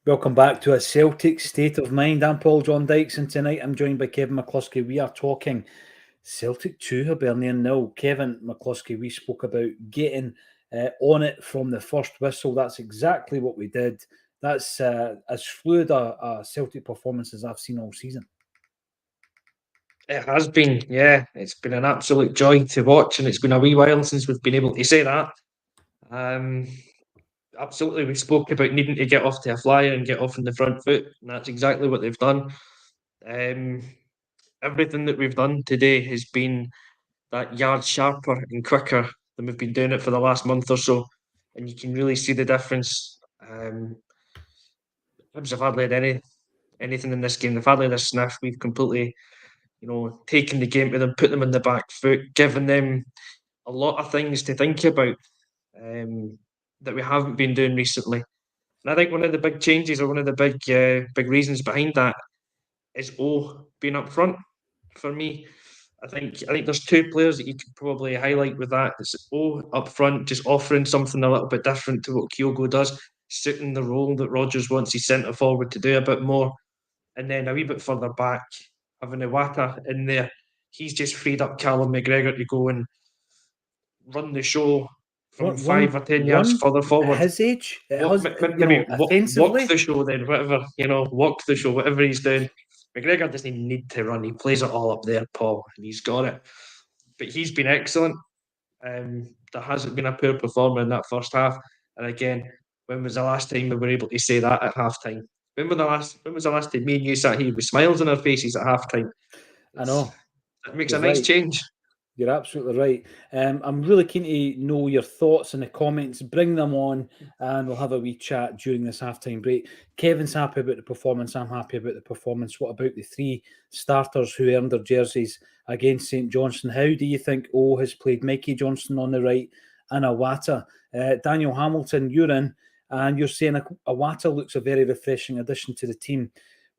Welcome back to a Celtic State of Mind. I'm Paul John Dykes, and tonight I'm joined by Kevin McCluskey. We are talking Celtic 2, Hibernian 0. Kevin McCluskey, we spoke about getting on it from the first whistle. That's exactly what we did. That's as fluid a Celtic performance as I've seen all season. It has been, yeah. It's been an absolute joy to watch, and it's been a wee while since we've been able to say that. Um, Absolutely, we spoke about needing to get off to a flyer and get off in the front foot, and that's exactly what they've done. Um, Everything that we've done today has been that yard sharper and quicker than we've been doing it for the last month or so, and you can really see the difference. Hibs have hardly had anything in this game. They've hardly had a sniff. We've completely, taken the game to them, put them in the back foot, given them a lot of things to think about that we haven't been doing recently. And I think one of the big changes or one of the big reasons behind that is being up front. For me, I think there's two players that you could probably highlight with that. It's up front, just offering something a little bit different to what Kyogo does, suiting the role that Rodgers wants his centre forward to do a bit more. And then a wee bit further back, having Iwata in there, he's just freed up Callum McGregor to go and run the show from One, 5 or 10 yards further at forward. his age, Walk, maybe walk offensively. the show then, whatever, walk the show, whatever he's doing. McGregor doesn't even need to run. He plays it all up there, Paul, and he's got it. But he's been excellent. There hasn't been a poor performer in that first half. And again, when was the last time we were able to say that at half time? When was the last time me and you sat here with smiles on our faces at half time? I know. It makes You're a nice right. change. You're absolutely right. I'm really keen to know your thoughts in the comments. Bring them on, and we'll have a wee chat during this halftime break. Kevin's happy about the performance. I'm happy about the performance. What about the three starters who earned their jerseys against St Johnstone? How do you think O has played Mikey Johnson on the right and Iwata? Daniel Hamilton, you're in, and you're saying Iwata looks a very refreshing addition to the team.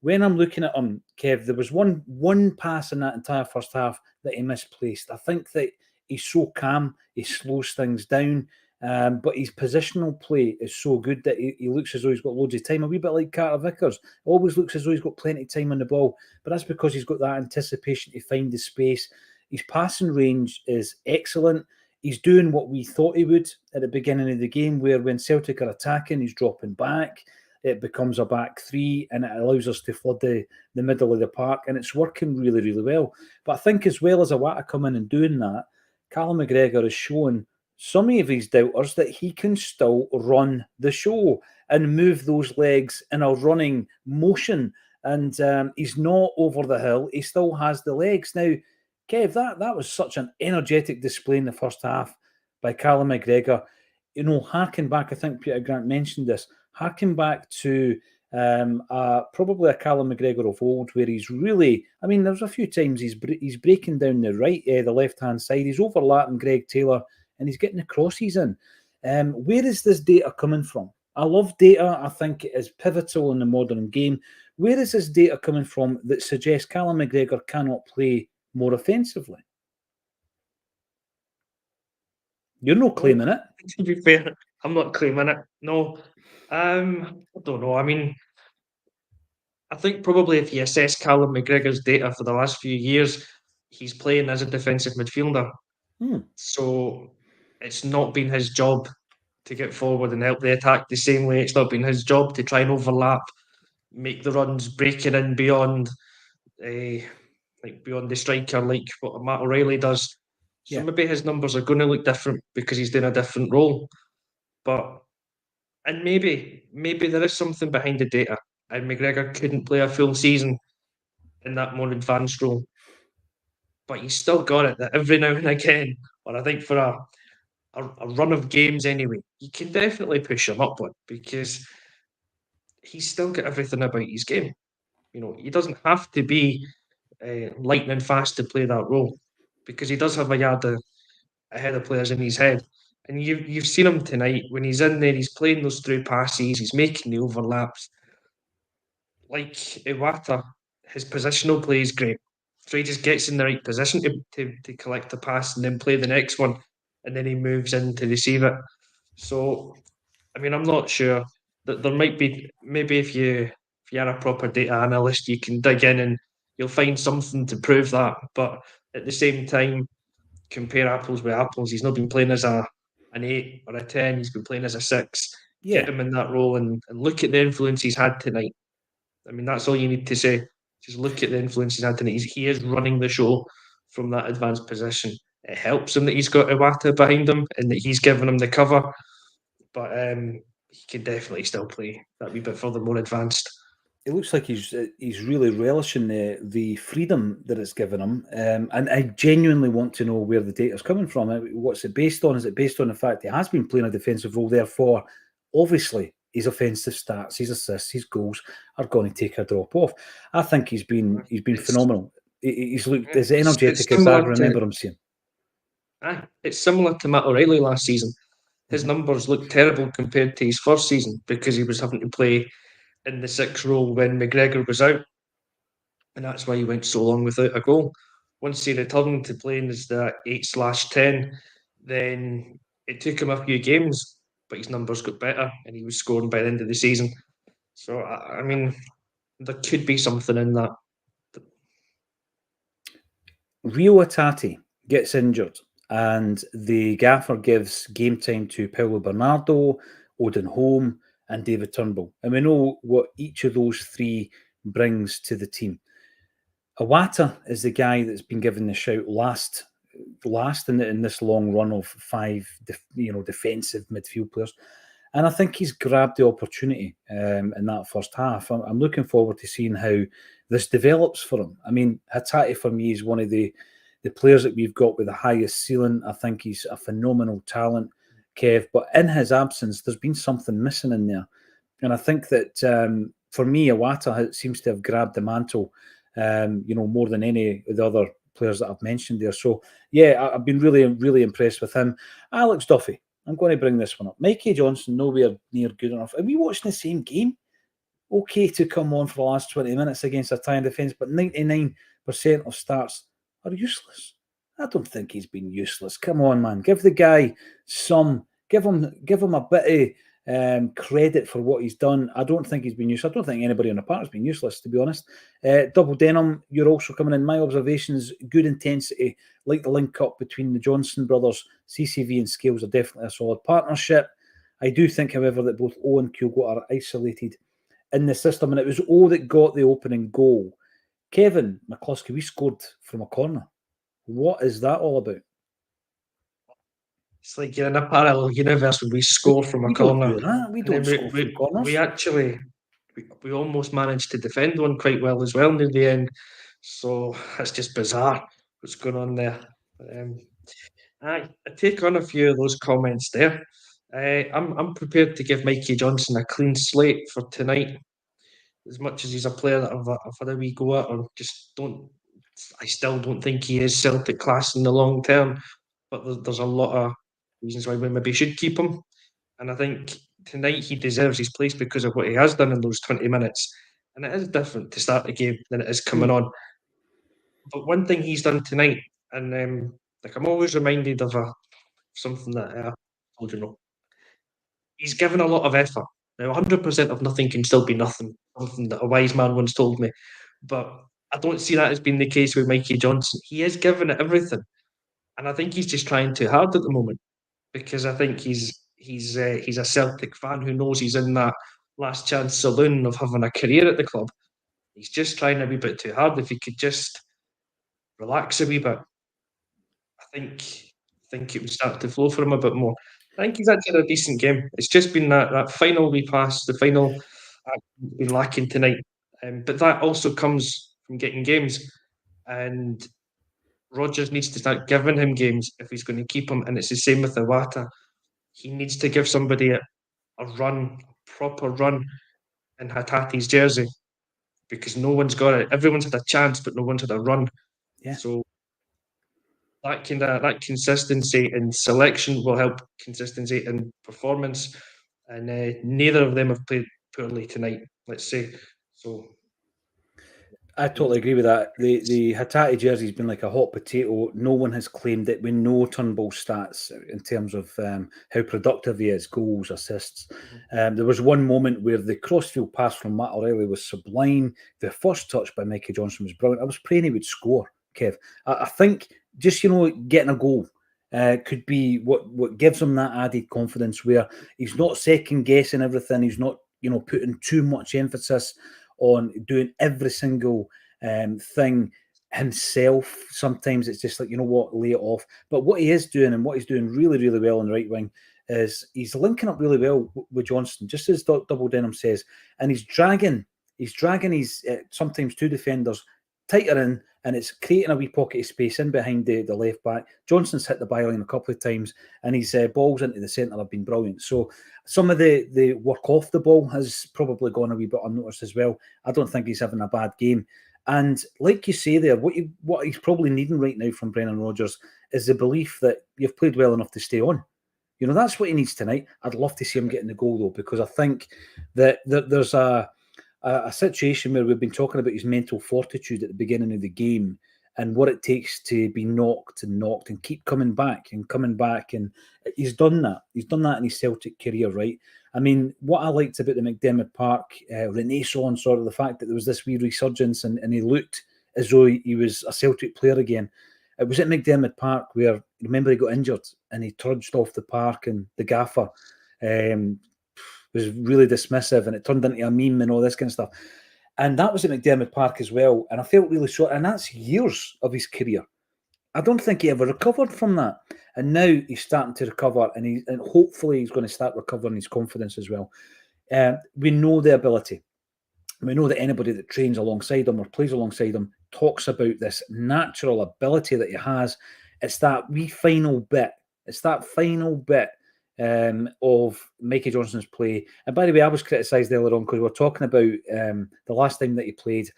When I'm looking at him, Kev, there was one pass in that entire first half that he misplaced. I think that he's so calm, he slows things down, but his positional play is so good that he looks as though he's got loads of time. A wee bit like Carter Vickers, always looks as though he's got plenty of time on the ball, but that's because he's got that anticipation to find the space. His passing range is excellent. He's doing what we thought he would at the beginning of the game, where when Celtic are attacking, he's dropping back. It becomes a back three and it allows us to flood the middle of the park, and it's working really, really well. But I think as well as Iwata coming and doing that, Callum McGregor is showing some of his doubters that he can still run the show and move those legs in a running motion. And he's not over the hill. He still has the legs. Now, Kev, that was such an energetic display in the first half by Callum McGregor. Harking back, I think Peter Grant mentioned this, harking back to probably a Callum McGregor of old, where he's really, there's a few times he's breaking down the left-hand side, he's overlapping Greg Taylor, and he's getting the crosses in. Where is this data coming from? I love data. I think it is pivotal in the modern game. Where is this data coming from that suggests Callum McGregor cannot play more offensively? You're not claiming it. To be fair, I'm not claiming it. No. I don't know. I think probably if you assess Callum McGregor's data for the last few years, he's playing as a defensive midfielder. So it's not been his job to get forward and help the attack the same way. It's not been his job to try and overlap, make the runs, breaking in beyond beyond the striker, like what Matt O'Reilly does. So maybe his numbers are going to look different because he's doing a different role. And maybe there is something behind the data. And McGregor couldn't play a full season in that more advanced role. But he's still got it that every now and again, or I think for a run of games anyway, you can definitely push him upward because he's still got everything about his game. He doesn't have to be lightning fast to play that role because he does have a yard ahead of players in his head. And you've seen him tonight when he's in there, he's playing those through passes, he's making the overlaps. Like Iwata, his positional play is great. So he just gets in the right position to collect the pass and then play the next one, and then he moves in to receive it. So, I'm not sure. there might be, maybe if you're a proper data analyst, you can dig in and you'll find something to prove that. But at the same time, compare apples with apples. He's not been playing as an 8 or a 10. He's been playing as a 6. Get him in that role and look at the influence he's had tonight. I mean, that's all you need to say. Just look at the influence he's had tonight. He is running the show from that advanced position. It helps him that he's got Iwata behind him and that he's giving him the cover. But he can definitely still play that wee bit further more advanced. It looks like he's really relishing the freedom that it's given him, and I genuinely want to know where the data's coming from. What's it based on? Is it based on the fact he has been playing a defensive role? Therefore, obviously, his offensive stats, his assists, his goals are going to take a drop off. I think he's been phenomenal. He's looked as energetic as I remember him seeing. It's similar to Matt O'Reilly last season. His numbers looked terrible compared to his first season because he was having to play in the 6 role when McGregor was out. And that's why he went so long without a goal. Once he returned to playing as the 8/10, then it took him a few games, but his numbers got better and he was scoring by the end of the season. So, I mean, there could be something in that. Rio Atati gets injured and the gaffer gives game time to Paulo Bernardo, Odin Holm, and David Turnbull. And we know what each of those three brings to the team. Iwata is the guy that's been given the shout last in this long run of 5 defensive midfield players. And I think he's grabbed the opportunity in that first half. I'm looking forward to seeing how this develops for him. I mean, Hatate for me is one of the players that we've got with the highest ceiling. I think he's a phenomenal talent, Kev. But in his absence, there's been something missing in there. And I think that for me, Iwata seems to have grabbed the mantle, more than any of the other players that I've mentioned there. So, yeah, I've been really, really impressed with him. Alex Duffy. I'm going to bring this one up. Mikey Johnson, nowhere near good enough. Are we watching the same game? Okay to come on for the last 20 minutes against a tying defence, but 99% of starts are useless. I don't think he's been useless. Come on, man. Give the guy give him a bit of credit for what he's done. I don't think he's been useless. I don't think anybody on the park has been useless, to be honest. Double Denim, you're also coming in. My observations, good intensity, like the link up between the Johnson brothers. CCV and Scales are definitely a solid partnership. I do think, however, that both O and Kyogo are isolated in the system, and it was O that got the opening goal. Kevin McCluskey, we scored from a corner. What is that all about? It's like you're in a parallel universe when we score from a corner. We don't score from corners. We actually, we almost managed to defend one quite well as well near the end. So it's just bizarre what's going on there. I take on a few of those comments there. I'm prepared to give Mikey Johnson a clean slate for tonight. As much as he's a player that I've had a wee go at, or just don't. I still don't think he is Celtic class in the long term. But there's a lot of reasons why we maybe should keep him. And I think tonight he deserves his place because of what he has done in those 20 minutes. And it is different to start the game than it is coming on. But one thing he's done tonight, and I'm always reminded of something that I told you know. He's given a lot of effort. Now, 100% of nothing can still be nothing, something that a wise man once told me. But I don't see that as being the case with Mikey Johnson. He is giving it everything. And I think he's just trying too hard at the moment because I think he's a Celtic fan who knows he's in that last chance saloon of having a career at the club. He's just trying a wee bit too hard. If he could just relax a wee bit, I think it would start to flow for him a bit more. I think he's actually had a decent game. It's just been that final wee pass, the final been lacking tonight. But that also comes from getting games. And Rodgers needs to start giving him games if he's going to keep him. And it's the same with Iwata. He needs to give somebody a run, a proper run in Hatate's jersey because no one's got it. Everyone's had a chance, but no one's had a run. Yeah. So that consistency in selection will help consistency in performance. And neither of them have played poorly tonight, let's say. So I totally agree with that. The Hatate jersey's been like a hot potato. No one has claimed it. We know Turnbull's stats in terms of how productive he is, goals, assists. There was one moment where the crossfield pass from Matt O'Reilly was sublime. The first touch by Mikey Johnson was brilliant. I was praying he would score, Kev. I think just, getting a goal could be what gives him that added confidence, where he's not second guessing everything. He's not, putting too much emphasis on doing every single thing himself. Sometimes it's just like, lay it off. But what he is doing, and what he's doing really, really well on the right wing, is he's linking up really well with Johnston, just as Double Denim says, and he's dragging his sometimes two defenders tighter in, and it's creating a wee pocket of space in behind the left back. Johnson's hit the byline a couple of times, and his balls into the centre have been brilliant. So some of the work off the ball has probably gone a wee bit unnoticed as well. I don't think he's having a bad game. And like you say there, what he's probably needing right now from Brendan Rodgers is the belief that you've played well enough to stay on. That's what he needs tonight. I'd love to see him getting the goal, though, because I think that there's a situation where we've been talking about his mental fortitude at the beginning of the game and what it takes to be knocked and keep coming back. And he's done that. He's done that in his Celtic career, right? I mean, what I liked about the McDiarmid Park renaissance, sort of the fact that there was this wee resurgence and he looked as though he was a Celtic player again. It was at McDiarmid Park where, remember, he got injured and he trudged off the park, and the gaffer was really dismissive, and it turned into a meme and all this kind of stuff. And that was at McDiarmid Park as well. And I felt really sorry. And that's years of his career. I don't think he ever recovered from that. And now he's starting to recover, and hopefully he's going to start recovering his confidence as well. We know the ability. We know that anybody that trains alongside him or plays alongside him talks about this natural ability that he has. It's that wee final bit. It's that final bit of Mikey Johnson's play. And by the way, I was criticised earlier on because we were talking about the last time that he played,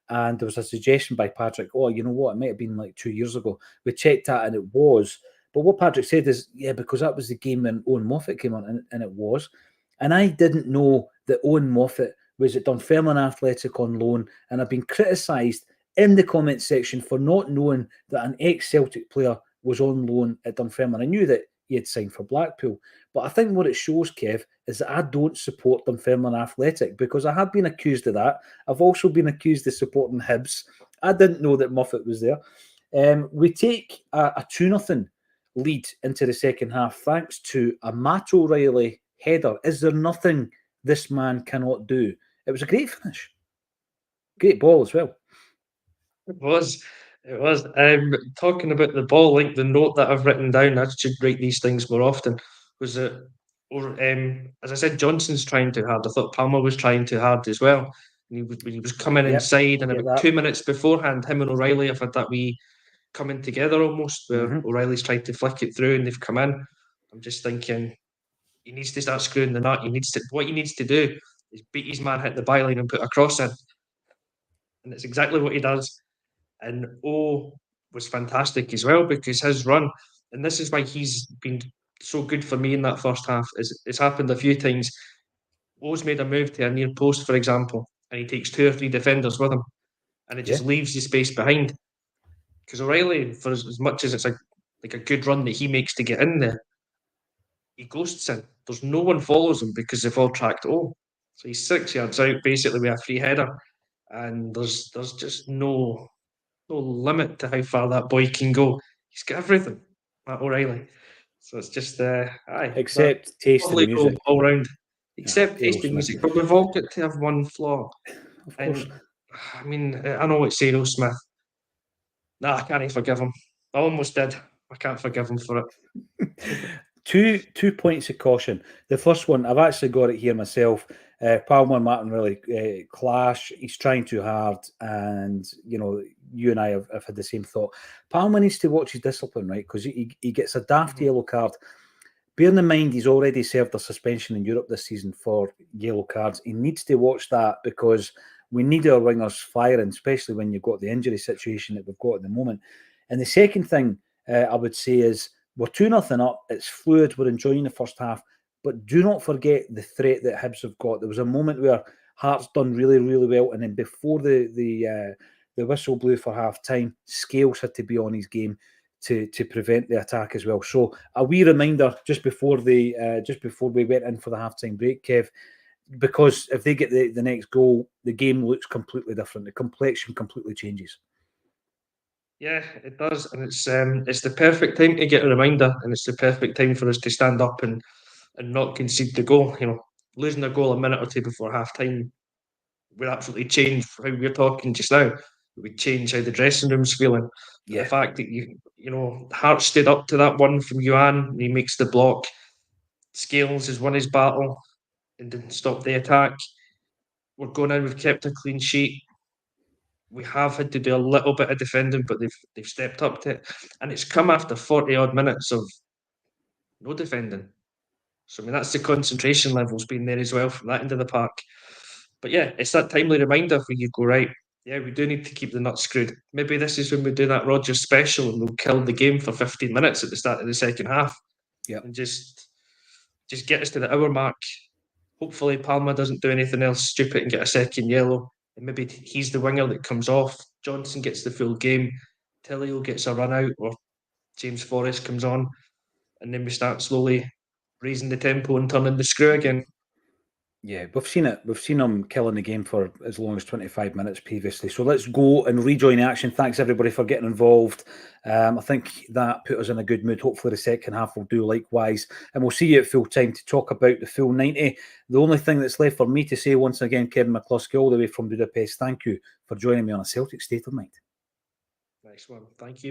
and there was a suggestion by Patrick, you know what, it might have been like 2 years ago. We checked that and it was. But what Patrick said is, because that was the game when Owen Moffat came on, and it was. And I didn't know that Owen Moffat was at Dunfermline Athletic on loan, and I've been criticised in the comments section for not knowing that an ex-Celtic player was on loan at Dunfermline. I knew that he had signed for Blackpool. But I think what it shows, Kev, is that I don't support Dunfermline Athletic, because I have been accused of that. I've also been accused of supporting Hibs. I didn't know that Moffat was there. We take a 2-0 lead into the second half thanks to a Matt O'Reilly header. Is there nothing this man cannot do? It was a great finish. Great ball as well. It was. Talking about the ball, like the note that I've written down, I should write these things more often, was that, as I said, Johnson's trying too hard. I thought Palmer was trying too hard as well. And he was coming inside, and about 2 minutes beforehand, him and O'Reilly have had that wee coming together almost, where O'Reilly's tried to flick it through and they've come in. I'm just thinking, he needs to start screwing the nut. What he needs to do is beat his man, hit the byline and put a cross in. And it's exactly what he does. And O was fantastic as well, because his run, and this is why he's been so good for me in that first half, is it's happened a few times. O's made a move to a near post, for example, and he takes 2 or 3 defenders with him, and it just leaves the space behind. Because O'Reilly, for as much as it's a good run that he makes to get in there, he ghosts in. There's no one follows him because they've all tracked O. So he's 6 yards out, basically, with a free header, and there's just no limit to how far that boy can go. He's got everything, Matt O'Reilly. So it's just except taste in music all round. Except taste in music, but we've all got to have one flaw. Of course. And I mean, I know it's Aerosmith. Nah, I can't forgive him. I almost did. I can't forgive him for it. Two points of caution. The first one, I've actually got it here myself. Palmer and Martin really clash. He's trying too hard, and you and I have had the same thought. Palmer needs to watch his discipline, right? Because he gets a daft yellow card. Bearing in mind he's already served a suspension in Europe this season for yellow cards. He needs to watch that, because we need our wingers firing, especially when you've got the injury situation that we've got at the moment. And the second thing I would say is, we're 2-0 up. It's fluid. We're enjoying the first half. But do not forget the threat that Hibs have got. There was a moment where Hearts done really, really well. And then before the whistle blew for half time, Scales had to be on his game to prevent the attack as well. So a wee reminder just before we went in for the halftime break, Kev, because if they get the next goal, the game looks completely different. The complexion completely changes. Yeah, it does, and it's the perfect time to get a reminder, and it's the perfect time for us to stand up and not concede the goal. You know, losing a goal a minute or two before half time would absolutely change how we're talking just now. It would change how the dressing room's feeling. Yeah. The fact that you know, Hart stood up to that one from Yuan, and he makes the block. Scales has won his battle and didn't stop the attack. We're going in, we've kept a clean sheet. We have had to do a little bit of defending, but they've stepped up to it. And it's come after 40 odd minutes of no defending. So I mean that's the concentration levels being there as well from that end of the park. But yeah, it's that timely reminder where you go, right, yeah, we do need to keep the nuts screwed. Maybe this is when we do that Rodgers special and we'll kill the game for 15 minutes at the start of the second half. Yeah. And just get us to the hour mark. Hopefully Palma doesn't do anything else stupid and get a second yellow. And maybe he's the winger that comes off. Johnson gets the full game. Tillio gets a run out, or James Forrest comes on. And then we start slowly raising the tempo and turning the screw again. Yeah, we've seen it. We've seen him killing the game for as long as 25 minutes previously. So let's go and rejoin the action. Thanks everybody for getting involved. I think that put us in a good mood. Hopefully the second half will do likewise. And we'll see you at full time to talk about the full 90. The only thing that's left for me to say once again, Kevin McCluskey, all the way from Budapest, thank you for joining me on A Celtic State of Mind. Nice one. Thank you.